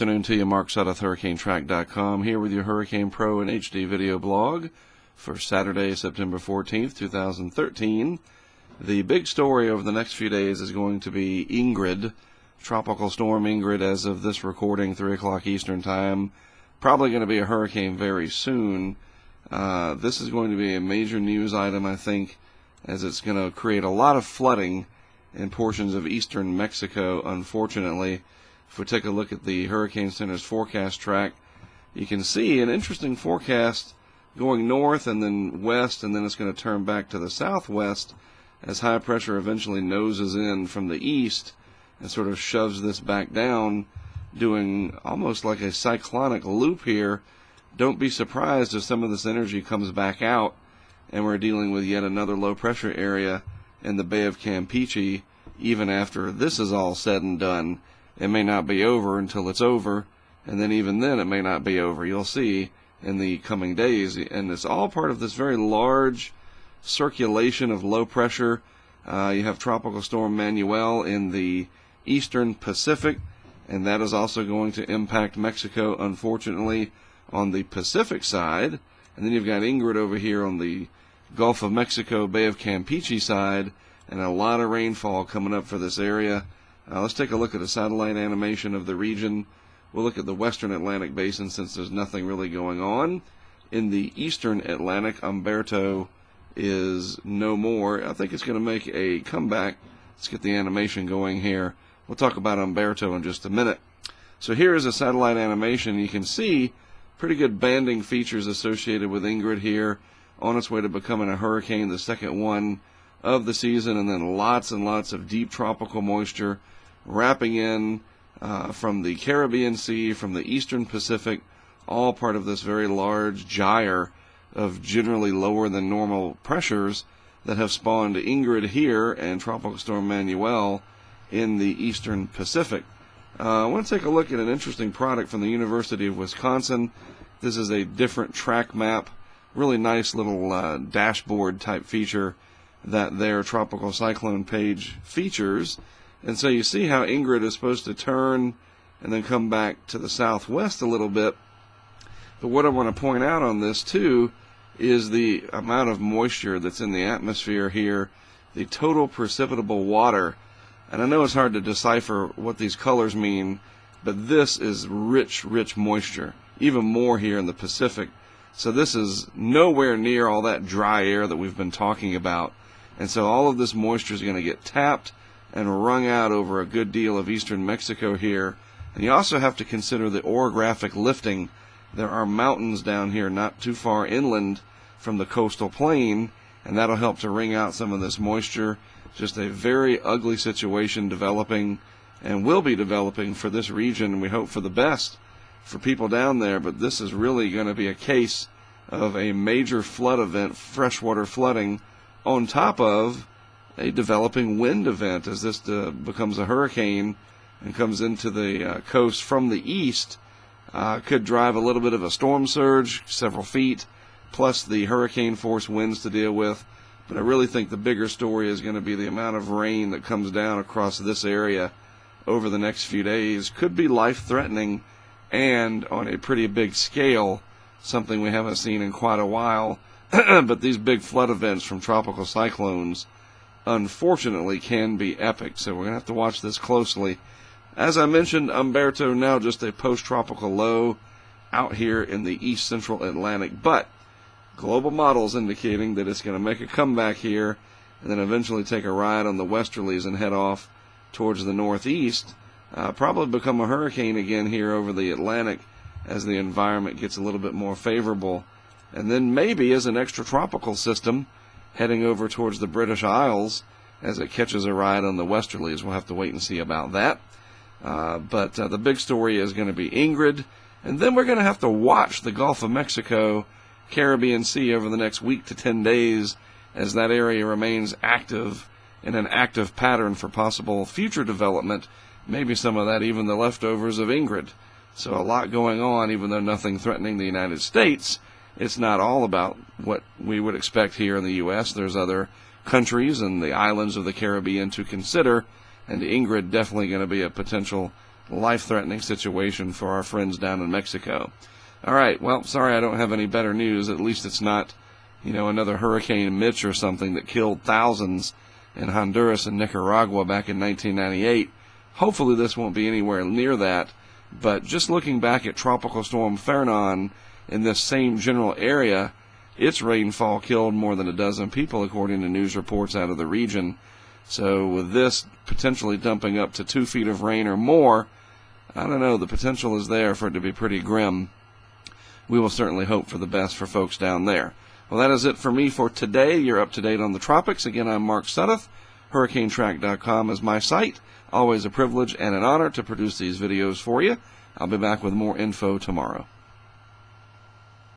afternoon to you. Mark Sudduth, HurricaneTrack.com, here with your Hurricane Pro and HD video blog for Saturday, September 14th, 2013. The big story over the next few days is going to be Ingrid, Tropical Storm Ingrid, as of this recording, 3 o'clock Eastern Time. Probably going to be a hurricane very soon. This is going to be a major news item, I think, as it's going to create a lot of flooding in portions of eastern Mexico, unfortunately. If we take a look at the Hurricane Center's forecast track, you can see an interesting forecast going north and then west, and then it's going to turn back to the southwest as high pressure eventually noses in from the east and sort of shoves this back down, doing almost like a cyclonic loop here. Don't be surprised if some of this energy comes back out and we're dealing with yet another low pressure area in the Bay of Campeche even after this is all said and done. It may not be over until it's over, and then even then it may not be over. You'll see in the coming days, and it's all part of this very large circulation of low pressure. You have Tropical Storm Manuel in the eastern Pacific, and that is also going to impact Mexico, unfortunately, on the Pacific side. And then you've got Ingrid over here on the Gulf of Mexico, Bay of Campeche side, and a lot of rainfall coming up for this area. Let's take a look at a satellite animation of the region. We'll look at the western Atlantic basin since there's nothing really going on. In the eastern Atlantic, Umberto is no more. I think it's going to make a comeback. Let's get the animation going here. We'll talk about Umberto in just a minute. So here is a satellite animation. You can see pretty good banding features associated with Ingrid here, on its way to becoming a hurricane, the second one of the season, and then lots and lots of deep tropical moisture wrapping in from the Caribbean Sea, from the eastern Pacific, all part of this very large gyre of generally lower than normal pressures that have spawned Ingrid here and Tropical Storm Manuel in the eastern Pacific. I want to take a look at an interesting product from the University of Wisconsin. This is a different track map, really nice little dashboard type feature that their tropical cyclone page features. And so you see how Ingrid is supposed to turn and then come back to the southwest a little bit. But what I want to point out on this too is the amount of moisture that's in the atmosphere here, the total precipitable water. And I know it's hard to decipher what these colors mean, but this is rich, rich moisture, even more here in the Pacific. So this is nowhere near all that dry air that we've been talking about. And so all of this moisture is going to get tapped and wrung out over a good deal of eastern Mexico here. And you also have to consider the orographic lifting. There are mountains down here not too far inland from the coastal plain, and that'll help to wring out some of this moisture. Just a very ugly situation developing, and will be developing for this region. We hope for the best for people down there, but this is really going to be a case of a major flood event, freshwater flooding, on top of a developing wind event as this becomes a hurricane and comes into the coast from the east. Could drive a little bit of a storm surge, several feet, plus the hurricane force winds to deal with. But I really think the bigger story is going to be the amount of rain that comes down across this area over the next few days. Could be life-threatening and on a pretty big scale, something we haven't seen in quite a while. But these big flood events from tropical cyclones, unfortunately, can be epic. So we're going to have to watch this closely. As I mentioned, Umberto now just a post-tropical low out here in the east central Atlantic. But global models indicating that it's going to make a comeback here and then eventually take a ride on the westerlies and head off towards the northeast. Probably become a hurricane again here over the Atlantic as the environment gets a little bit more favorable. And then maybe as an extratropical system heading over towards the British Isles as it catches a ride on the westerlies. We'll have to wait and see about that. But the big story is going to be Ingrid. And then we're going to have to watch the Gulf of Mexico, Caribbean Sea over the next week to 10 days as that area remains active in an active pattern for possible future development. Maybe some of that even the leftovers of Ingrid. So a lot going on, even though nothing threatening the United States. It's not all about what we would expect here in the U.S. There's other countries and the islands of the Caribbean to consider, and Ingrid definitely going to be a potential life-threatening situation for our friends down in Mexico. All right, well, sorry I don't have any better news. At least it's not, another Hurricane Mitch or something that killed thousands in Honduras and Nicaragua back in 1998. Hopefully this won't be anywhere near that. But just looking back at Tropical Storm Fernan in this same general area, its rainfall killed more than a dozen people, according to news reports out of the region. So with this potentially dumping up to 2 feet of rain or more, I don't know, the potential is there for it to be pretty grim. We will certainly hope for the best for folks down there. Well, that is it for me for today. You're up to date on the tropics. Again, I'm Mark Sudduth. HurricaneTrack.com is my site. Always a privilege and an honor to produce these videos for you. I'll be back with more info tomorrow.